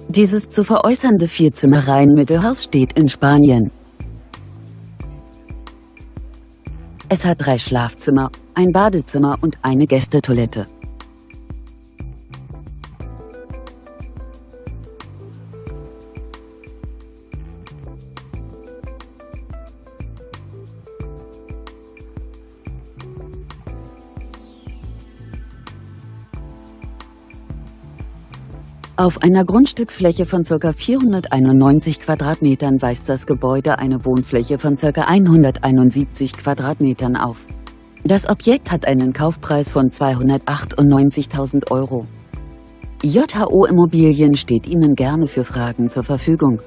Dieses zu veräußernde Vierzimmer-Reihenmittelhaus steht in Spanien. Es hat 3 Schlafzimmer, ein Badezimmer und eine Gästetoilette. Auf einer Grundstücksfläche von ca. 491 Quadratmetern weist das Gebäude eine Wohnfläche von ca. 171 Quadratmetern auf. Das Objekt hat einen Kaufpreis von 298.000 €. JHO Immobilien steht Ihnen gerne für Fragen zur Verfügung.